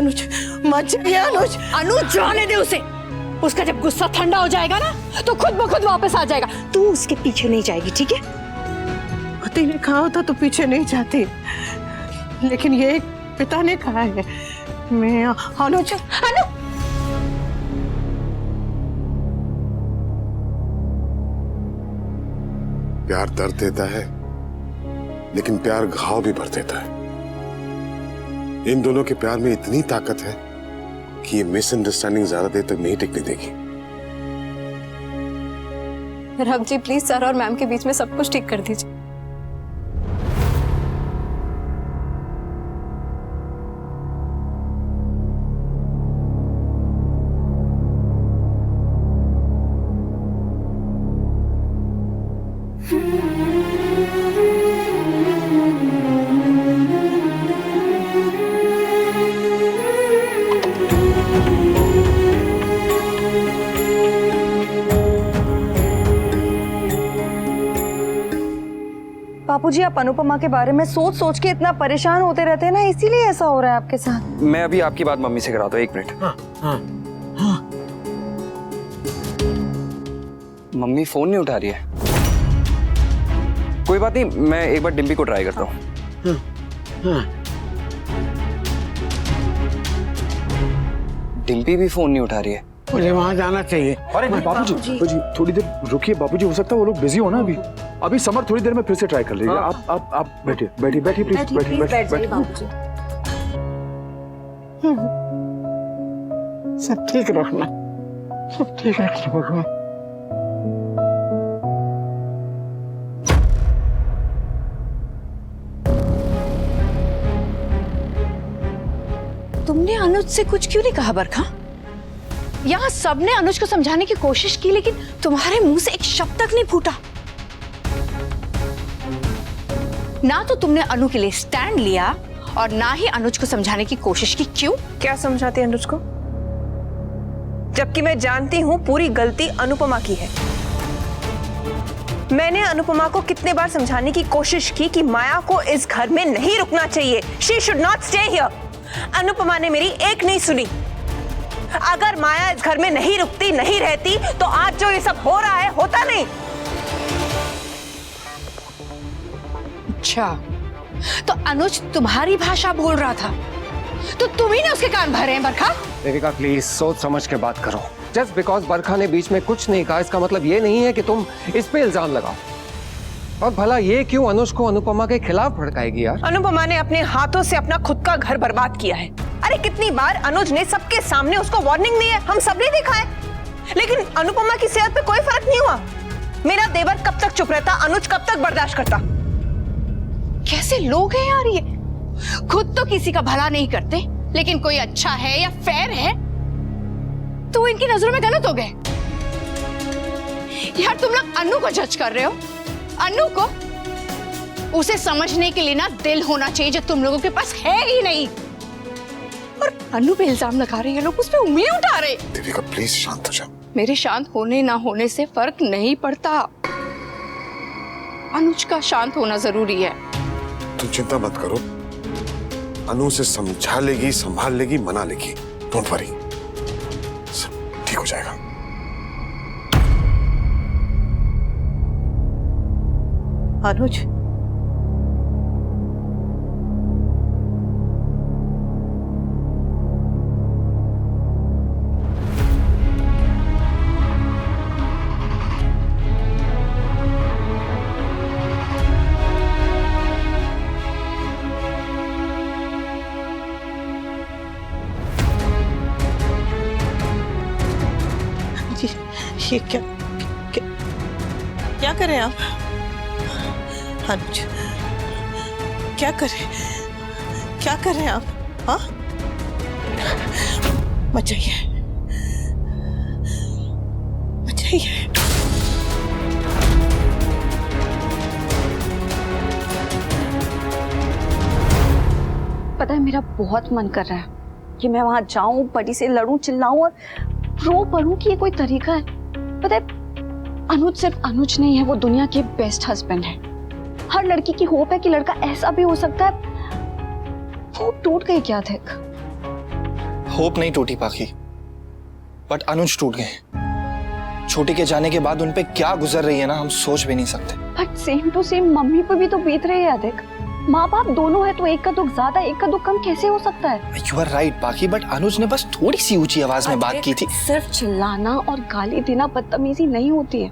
अनुज मत जाइए अनुज। अनुज जाने दे उसे। उसका जब गुस्सा ठंडा हो जाएगा ना तो खुद ब खुद वापस आ जाएगा। तू उसके पीछे नहीं जाएगी, ठीक है? पति ने कहा होता तो पीछे नहीं जाती, लेकिन ये पिता ने कहा है। मैं अनुज। अनु प्यार दर्द देता है, लेकिन प्यार घाव भी भर देता है। इन दोनों के प्यार में इतनी ताकत है कि ये मिसअंडरस्टैंडिंग ज्यादा देर तक नहीं टिकने देगी। रघु जी प्लीज सर और मैम के बीच में सब कुछ ठीक कर दीजिए। बापूजी, आप अनुपमा के बारे में सोच सोच के इतना परेशान होते रहते हैं ना, इसीलिए ऐसा हो रहा है आपके साथ। मैं अभी आपकी बात मम्मी से कराता हूँ, 1 मिनट। मम्मी फोन नहीं उठा रही है। कोई बात नहीं, मैं एक बार डिम्पी को ट्राई करता हूँ। डिम्पी भी फोन नहीं उठा रही है। मुझे वहाँ जाना चाहिए। अरे बाबूजी थोड़ी देर रुकिए बाबूजी, हो सकता है वो लोग बिजी हो ना अभी समर थोड़ी देर में फिर से ट्राई कर लेगा। आप बैठिए बैठिए बैठिए प्लीज, बैठिए बाबूजी। सब ठीक रखना, सब ठीक रखना भगवान। तुमने अनुज से कुछ क्यों नहीं कहा बरखा? यहाँ सबने अनुज को समझाने की कोशिश की, लेकिन तुम्हारे मुंह से एक शब्द तक नहीं फूटा। ना तो तुमने अनु के लिए स्टैंड लिया और ना ही अनुज को समझाने की कोशिश की। क्यों? क्या समझाती अनुज को, जबकि मैं जानती हूँ पूरी गलती अनुपमा की है। मैंने अनुपमा को कितने बार समझाने की कोशिश की कि माया को इस घर में नहीं रुकना चाहिए। She should not stay here। Anupama ने मेरी एक नहीं सुनी। अगर माया इस घर में नहीं रुकती, नहीं रहती, तो आज जो ये सब हो रहा है होता नहीं। अच्छा, तो अनुज तुम्हारी भाषा बोल रहा था, तो तुम ही ने उसके कान भरे हैं बरखा? देविका प्लीज सोच समझ के बात करो। जस्ट बिकॉज बरखा ने बीच में कुछ नहीं कहा, इसका मतलब ये नहीं है कि तुम इस पे इल्जाम लगाओ। और भला ये क्यों अनुज को अनुपमा के खिलाफ भड़काएगी यार? अनुपमा ने अपने हाथों से अपना खुद का घर बर्बाद किया है। अरे कितनी बार अनुज ने सबके सामने उसको वार्निंग दी है, हम सब ने देखा है, लेकिन अनुपमा की सेहत पे कोई फर्क नहीं हुआ। मेरा देवर कब तक चुप रहता, अनुज कब तक बर्दाश्त करता? कैसे लोग हैं यार ये, खुद तो किसी का भला नहीं करते, लेकिन कोई अच्छा है या फेयर है तो इनकी नजरों में गलत हो गए। यार तुम लोग अनु को जज कर रहे हो। अनु को, उसे समझने के लिए ना दिल होना चाहिए जो तुम लोगों के पास है ही नहीं। और अनु पे इल्जाम लगा रहे हैं लोग, उस पे उंगली उठा रहे। देविका प्लीज शांत हो जाओ। मेरे शांत होने ना होने से फर्क नहीं पड़ता, अनुज का शांत होना जरूरी है। तुम चिंता मत करो, अनु से समझा लेगी, संभाल लेगी, मना लेगी। डोंट वरी, सब ठीक हो जाएगा। अनुज, ये क्या करें आप? अनुज, क्या करें आप? हाँ, मत जाइए, मत जाइए। पता है मेरा बहुत मन कर रहा है कि मैं वहां जाऊं, बड़ी से लड़ूं, चिल्लाऊं और रो पड़ूं कि ये कोई तरीका है। पता है अनुज सिर्फ अनुज नहीं है, वो दुनिया के बेस्ट हस्बैंड है। हर लड़की की होप है कि लड़का ऐसा भी हो सकता है। वो टूट गई क्या देख। होप नहीं टूटी पाखी, बट अनुज टूट गए। छोटी के जाने के बाद उन पे क्या गुजर रही है ना, हम सोच भी नहीं सकते। But same to same mummy पे भी तो बीत रही है। देख, माँ बाप दोनों है तो एक का दुख ज्यादा एक का दुख कम कैसे हो सकता है? यू आर राइट पाखी, बट अनुज ने बस थोड़ी सी ऊंची आवाज में बात की थी। सिर्फ चिल्लाना और गाली देना बदतमीजी नहीं होती है।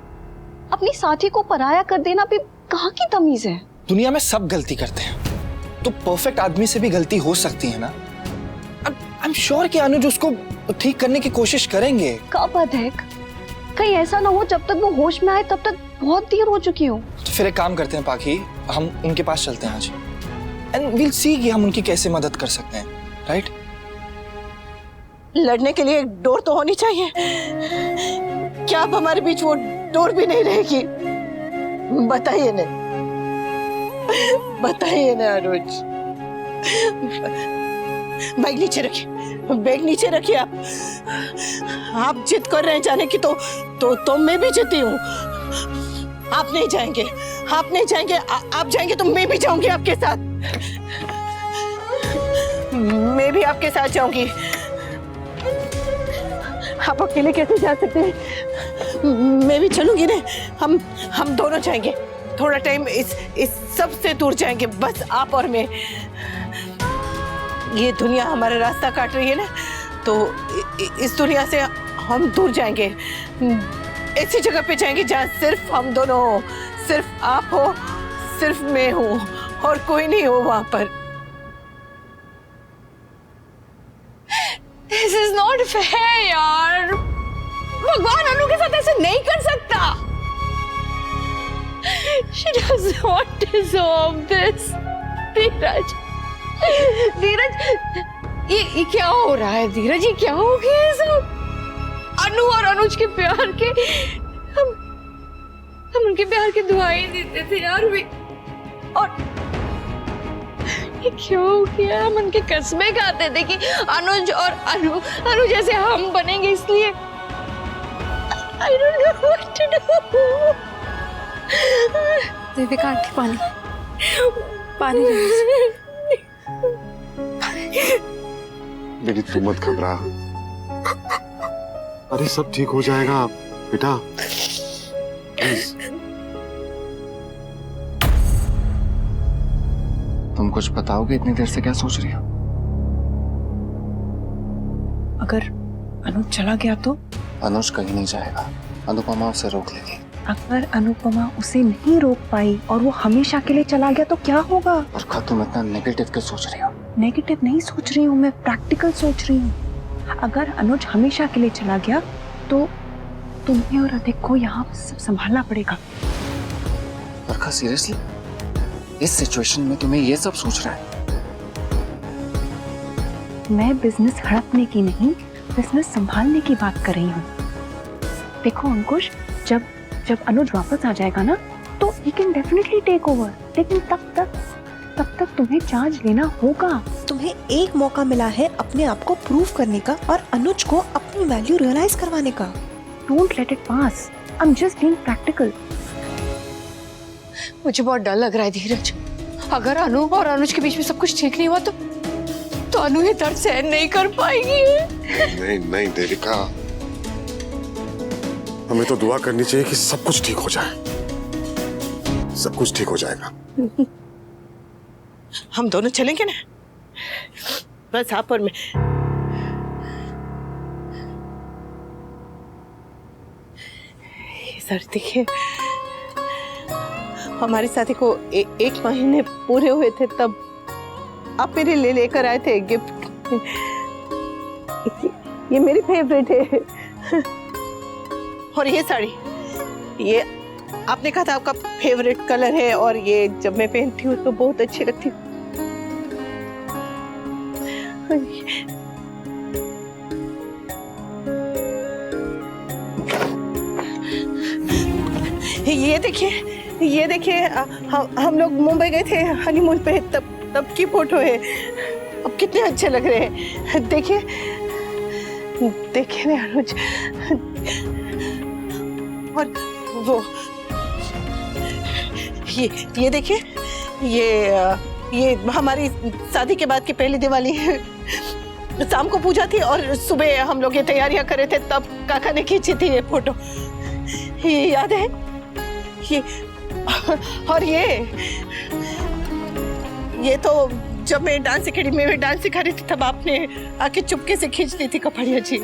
अपनी साथी को पराया कर देना भी कहाँ की तमीज है? दुनिया में सब गलती करते हैं, तो परफेक्ट आदमी से भी गलती हो सकती है ना। आई एम श्योर कि अनुज उसको ठीक करने की कोशिश करेंगे। कब अधिक? कहीं ऐसा ना हो जब तक वो होश में आए तब तक बहुत देर हो चुकी हो। तो फिर एक काम करते हैं पाखी, हम उनके पास चलते हैं आज, एंड वील सी कि हम उनकी कैसे मदद कर सकते हैं, राइट? लड़ने के लिए एक डोर तो होनी चाहिए। क्या अब हमारे बीच वो डोर भी नहीं रहेगी? बताइए ना, बताइए ना अनुज। बैग नीचे रखिए, बैग नीचे रखिए। आप जिद कर रहे हैं जाने की, तो मैं भी जीती हूँ। आप नहीं जाएंगे, आप नहीं जाएंगे। आप जाएंगे तो मैं भी जाऊंगी आपके साथ। मैं भी आपके साथ जाऊंगी। आप अकेले कैसे जा सकते हैं? मैं भी चलूंगी ना। हम दोनों जाएंगे। थोड़ा टाइम इस सब से दूर जाएंगे, बस आप और मैं। ये दुनिया हमारा रास्ता काट रही है ना, तो इस दुनिया से हम दूर जाएंगे। ऐसी जगह पे जाएंगे जहाँ सिर्फ हम दोनों हो, सिर्फ आप हो, सिर्फ मैं हूँ और कोई नहीं हो वहां पर। This is not fair यार। भगवान अनु के साथ ऐसे नहीं कर सकता। She does not deserve this। धीरज, धीरज, ये क्या हो रहा है? धीरज, ये क्या हो गया है सब? अनु और अनुज के प्यार के हम उनके प्यार की दुआएं देते थे यार भी, और ये क्यों हो गया? हम उनके कस्में खाते थे कि अनुज और अनु जैसे हम बनेंगे, इसलिए I don't know what to do। Devika aunty, पानी पानी बेटी तू मत घबरा, अरे सब ठीक हो जाएगा बेटा, प्लीज। तुम कुछ बताओगे? इतनी देर से क्या सोच रही हो? अगर अनुज चला गया तो? अनुज कहीं नहीं जाएगा, अनुपमा उसे रोक लेगी। अगर अनुपमा उसे नहीं रोक पाई और वो हमेशा के लिए चला गया तो क्या होगा? बरखा, तुम इतना नेगेटिव क्यों सोच रही हो? नेगेटिव नहीं सोच रही हूँ मैं, प्रैक्टिकल सोच रही हूँ। अगर अनुज हमेशा के लिए चला गया तो तुम्हें और अधिक को यहाँ सब संभालना पड़ेगा। बरखा, सीरियसली इस सिचुएशन में तुम्हें ये सब सोच रहा है? मैं बिजनेस हड़पने की नहीं, बिजनेस संभालने की बात कर रही हूँ। देखो अंकुश, जब अनुज वापस आ जाएगा ना तो he can definitely take over, लेकिन तब तक तुम्हें चार्ज लेना होगा। तुम्हें एक मौका मिला है अपने आप को प्रूव करने का और अनुज को अपनी वैल्यू रियलाइज करवाने का। Don't let it pass, I am just being practical. मुझे बहुत डर लग रहा है धीरज। अगर अनु और अनुज के बीच में सब कुछ ठीक नहीं हुआ तो अनु ये दर्द सहन नहीं कर पाएगी। नहीं देविका, हमें तो दुआ करनी चाहिए कि सब कुछ ठीक हो जाए। सब कुछ ठीक हो जाएगा। हम दोनों चलेंगे ना, बस आप और मैं। सर देखिए, हमारी शादी को एक महीने पूरे हुए थे तब आप मेरे लिए लेकर आए थे गिफ्ट। ये मेरी फेवरेट है। और ये साड़ी, ये आपने कहा था आपका फेवरेट कलर है, और ये जब मैं पहनती हूँ तो बहुत अच्छी लगती है। ये देखिए, हम लोग मुंबई गए थे हनीमून पे, तब की फोटो है। अब कितने अच्छे लग रहे हैं। देखिए ना अनुज, और वो ये देखिए, ये हमारी शादी के बाद की पहली दिवाली है। शाम को पूजा थी और सुबह हम लोग ये तैयारियां कर रहे थे, तब काका ने खींची थी ये फोटो। ये याद है? ये और ये तो जब मैं डांस एकेडमी में डांस सिखा रही थी, तब आपने आके चुपके से खींच ली थी कपड़िया जी।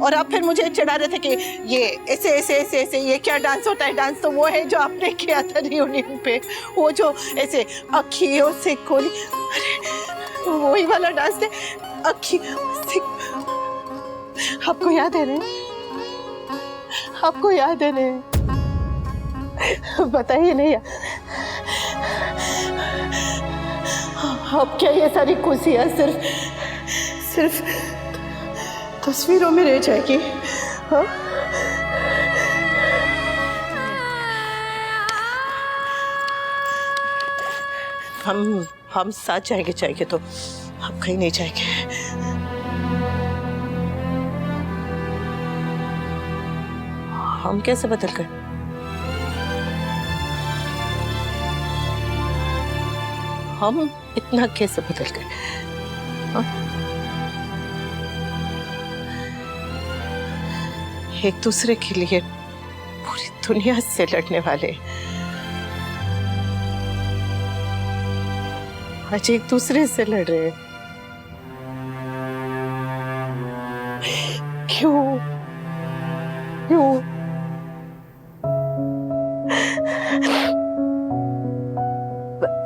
और आप फिर मुझे चिढ़ा रहे थे कि ये ऐसे ऐसे ऐसे ऐसे ये क्या डांस होता है? डांस तो वो है जो आपने किया था रियूनियन पे, वो जो ऐसे अखियों से खोली, अरे वही वाला डांस है, अखियों से। आपको याद है ना? आपको याद है ना? बताइए नहीं। अब क्या ये सारी खुशियाँ सिर्फ तस्वीरों में रह जाएगी? हाँ? हम साथ जाएंगे तो हम कहीं नहीं जाएंगे। हम कैसे बदल गए? हम इतना कैसे बदल गए? हाँ? एक दूसरे के लिए पूरी दुनिया से लड़ने वाले आज एक दूसरे से लड़ रहे हैं। क्यों?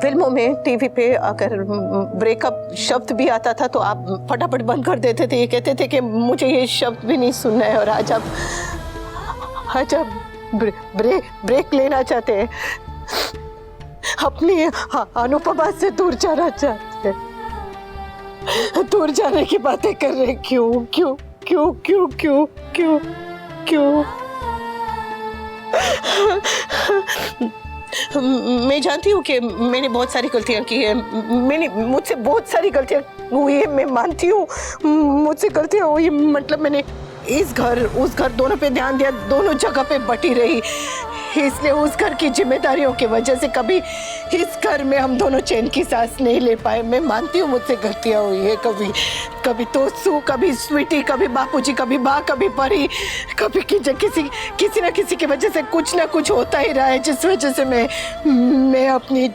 फिल्मों में, टीवी पे अगर ब्रेकअप शब्द भी आता था तो आप फटाफट बंद कर देते थे। ये कहते थे कि मुझे ये शब्द भी नहीं सुनना है। और आज आप ब्रेक लेना चाहते हैं, अपनी अनुपमा से दूर जाना चाहते हैं, दूर जाने की बातें कर रहे हैं। क्यों क्यों क्यों क्यों क्यों क्यों क्यों? मैं जानती हूँ कि मैंने बहुत सारी गलतियाँ की है, मुझसे बहुत सारी गलतियाँ हुई है, मैं मानती हूँ मुझसे गलतियाँ हुई। मतलब मैंने इस घर उस घर दोनों पे ध्यान दिया, दोनों जगह पे बटी रही, इसलिए उस घर की जिम्मेदारियों की वजह से कभी इस घर में हम दोनों चैन की सांस नहीं ले पाए। मैं मानती हूँ मुझसे गलतियाँ हुई है, कभी तोसू, कभी स्वीटी, कभी बापूजी, कभी माँ, कभी परी, कभी किसी ना किसी की वजह से कुछ ना कुछ होता ही रहा है, जिस वजह से मैं अपनी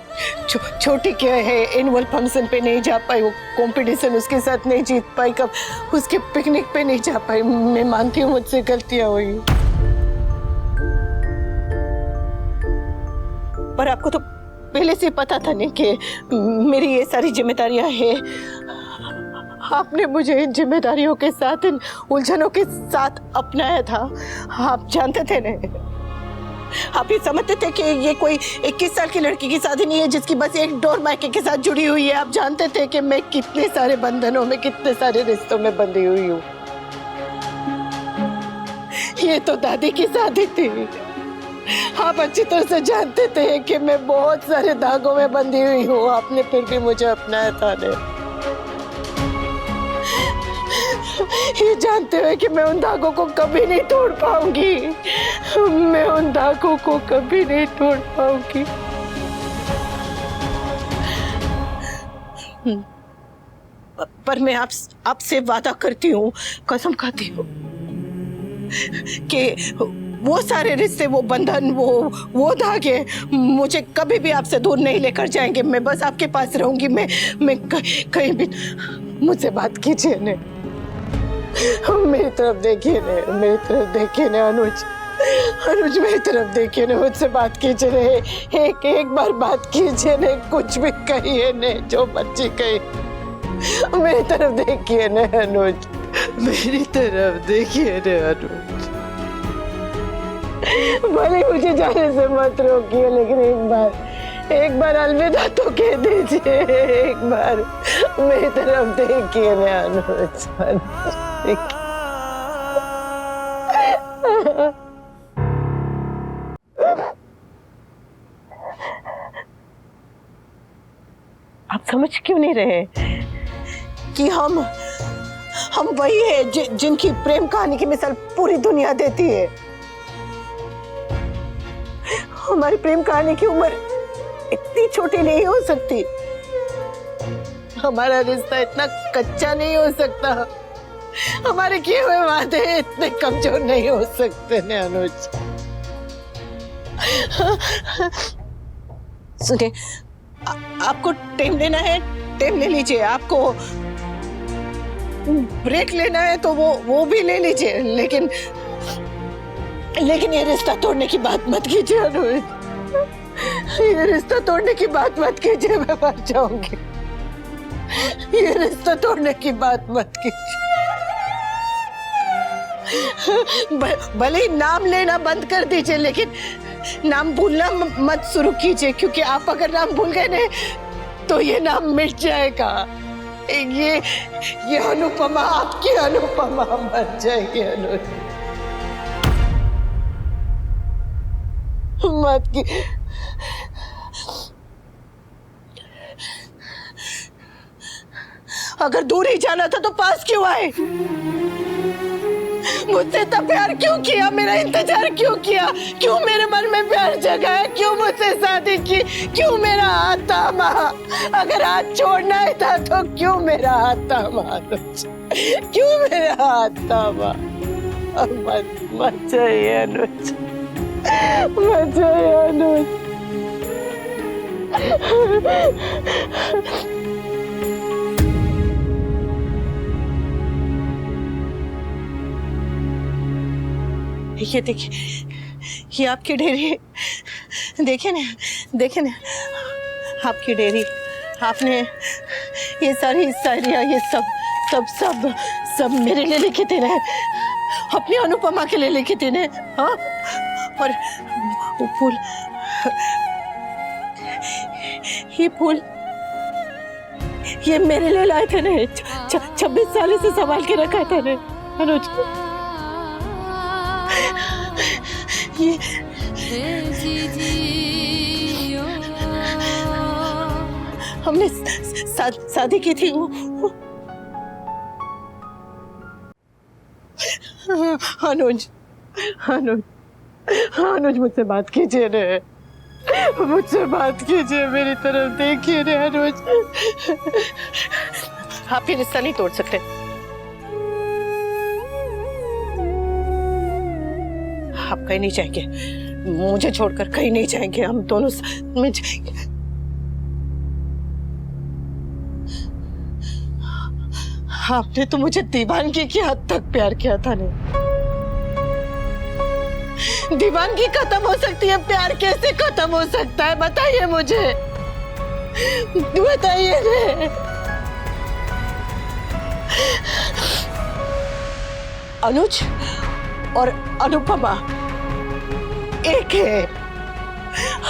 छोटी क्या है एनुअल फंक्शन पे नहीं जा पाई, वो कंपटीशन उसके साथ नहीं जीत पाई, कब उसके पिकनिक पे नहीं जा पाई। मैं मानती हूँ मुझसे गलतियाँ हुई, पर आपको तो पहले से पता था नहीं कि मेरी ये सारी जिम्मेदारियां हैं। आपने मुझे इन जिम्मेदारियों के साथ, इन उलझनों के साथ अपनाया था। आप जानते थे नहीं, आप ये समझते थे कि ये कोई 21 साल की लड़की की शादी नहीं है जिसकी बस एक डोर मायके के साथ जुड़ी हुई है। आप जानते थे कि मैं कितने सारे बंधनों में, कितने सारे रिश्तों में बंधी हुई हूँ। ये तो दादी की शादी थी। आप अच्छी तरह से जानते थे कि मैं बहुत सारे धागों में बंधी हुई हूँ, आपने फिर भी मुझे अपनाया था। ये जानते हुए कि मैं उन धागों को कभी नहीं तोड़ पाऊंगी, मैं उन धागों को कभी नहीं तोड़ पाऊंगी। पर मैं आपसे वादा करती हूँ, कसम खाती हूँ कि वो सारे रिश्ते, वो बंधन, वो धागे मुझे कभी भी आपसे दूर नहीं लेकर जाएंगे। मैं बस आपके पास रहूंगी। मैं कहीं भी, मुझसे बात कीजिए ने, मेरी तरफ देखिए ने, मेरी तरफ देखिए ने अनुज मेरी तरफ देखिए ने, मुझसे बात कीजिए ने, एक बार बात कीजिए ने, कुछ भी कहिए ने, जो मर्जी कहिए, मेरी तरफ देखिए ने अनुज, मेरी तरफ देखिए ने अनुज। भले मुझे जाने से मत रोकिए, लेकिन एक बार अलविदा तो कह दीजिए, एक बार मेरी तरफ देखिए ना अनुज। आप समझ क्यों नहीं रहे कि हम वही है जिनकी प्रेम कहानी की मिसाल पूरी दुनिया देती है। हमारी प्रेम कहानी की उम्र इतनी छोटी नहीं हो सकती। हमारा रिश्ता इतना कच्चा नहीं हो सकता। हमारे किए हुए वादे इतने कमजोर नहीं हो सकते ने अनुज। सुनिए, आपको टाइम लेना है, टाइम ले लीजिए। आपको ब्रेक लेना है तो वो भी ले लीजिए, लेकिन ये रिश्ता तोड़ने की बात मत कीजिए अनुज। ये रिश्ता तोड़ने की बात मत कीजिए, मैं मर जाऊंगी। ये रिश्ता तोड़ने की बात मत कीजिए। भले ही नाम लेना बंद कर दीजिए, लेकिन नाम भूलना मत शुरू कीजिए, क्योंकि आप अगर नाम भूल गए ना तो ये नाम मिट जाएगा। ये अनुपमा, आपकी अनुपमा मर जाएगी अनुज। मत की अगर दूर ही जाना था तो पास क्यों आए? मुझसे इतना प्यार क्यों किया? मेरा इंतजार क्यों किया? क्यों मेरे मन में प्यार जगाया? क्यों मुझसे शादी की? क्यों मेरा हाथ थामा? अगर हाथ छोड़ना ही था तो क्यों मेरा हाथ थामा? क्यों मेरा हाथ थामा? मत जाइए अनुज, मत जाइए अनुज। ये देखिए, ये आपकी डेयरी, देखे ना आपकी डेयरी। आपने ये सारी शायरियाँ, ये सब मेरे लिए लिखे थे ना, अपनी अनुपमा के लिए लिखे थे ना। हाँ, और वो फूल, ये फूल ये मेरे लिए लाए थे ना। 26 साल से संभाल के रखा था ना अनुज। ये हमने शादी की थी। अनुज, मुझसे बात कीजिए ना, मुझसे बात कीजिए, मेरी तरफ देखिए ना अनुज। आप ये रिश्ता नहीं तोड़ सकते। आप कहीं नहीं जाएंगे, मुझे छोड़कर कहीं नहीं जाएंगे। हम दोनों साथ में जाएंगे। आपने तो मुझे दीवानगी की हद तक प्यार किया था ने। दीवानगी खत्म हो सकती है, प्यार कैसे खत्म हो सकता है? बताइए मुझे, बताइए रे। अनुज और अनुपमा एक है।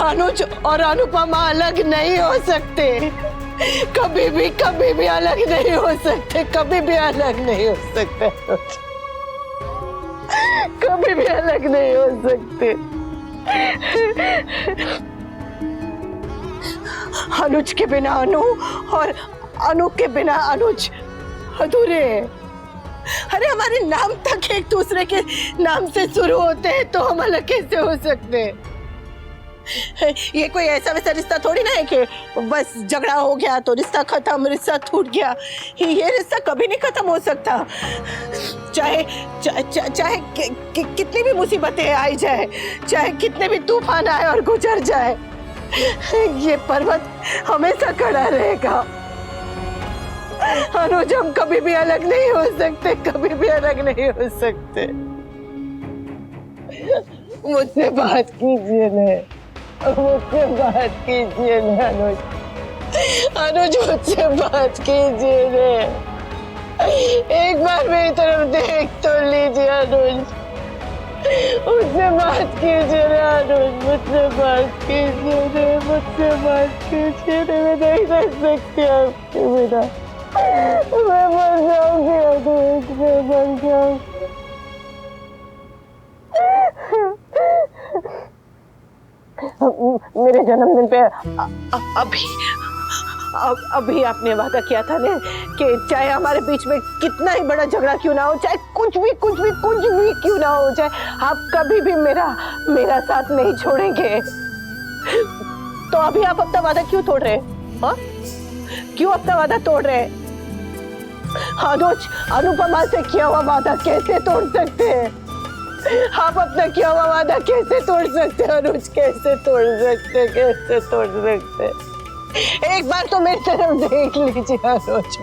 अनुज और अनुपमा अलग नहीं हो सकते, कभी भी अलग नहीं हो सकते, कभी भी अलग नहीं हो सकते, कभी भी अलग नहीं हो सकते। अनुज के बिना अनु और अनु के बिना अनुज अधूरे हैं। अरे हमारे नाम तक एक दूसरे के नाम से शुरू होते हैं, तो हम अलग कैसे हो सकते हैं? ये कोई ऐसा वैसा रिश्ता थोड़ी ना है कि बस झगड़ा हो गया तो रिश्ता खत्म, रिश्ता टूट गया। ये रिश्ता कभी नहीं खत्म हो सकता, चाहे कितनी भी मुसीबतें आई जाए, चाहे कितने भी तूफान आए और गुजर जाए, ये पर्वत हमेशा खड़ा रहेगा। अनुज, हम कभी भी अलग नहीं हो सकते, कभी भी अलग नहीं हो सकते। मुझसे बात कीजिए ना, मुझसे बात कीजिए ना अनुज, मुझसे बात कीजिए ना। एक बार मेरी तरफ देख तो लीजिए अनुज, मुझसे बात कीजिए ना अनुज, मुझसे बात कीजिए ना, मुझसे बात कीजिए ना। मैं नहीं रह सकती आपके बिना, मैं मर जाऊंगी अनुज, मैं मर जाऊंगी। मेरे जन्मदिन पे अभी आपने वादा किया था ना कि चाहे हमारे बीच में कितना ही बड़ा झगड़ा क्यों ना हो, चाहे कुछ भी क्यों ना हो जाए, आप कभी भी मेरा साथ नहीं छोड़ेंगे। तो अभी आप अपना वादा क्यों तोड़ रहे हैं? हाँ, क्यों अपना वादा तोड़ रहे हैं? अनुज, अनुपमा से किया हुआ वादा कैसे तोड़ सकते हैं? आप अपना किया हुआ वादा कैसे तोड़ सकते हैं अनुज? कैसे तोड़ सकते, कैसे तोड़ सकते? एक बार तो मेरी तरफ देख लीजिए अनुज,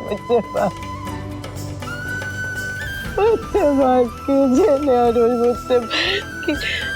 मुझसे बात कीजिए ना अनुज, मुझसे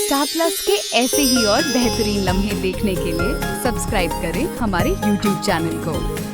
स्टार प्लस के ऐसे ही और बेहतरीन लम्हे देखने के लिए सब्सक्राइब करें हमारे YouTube चैनल को।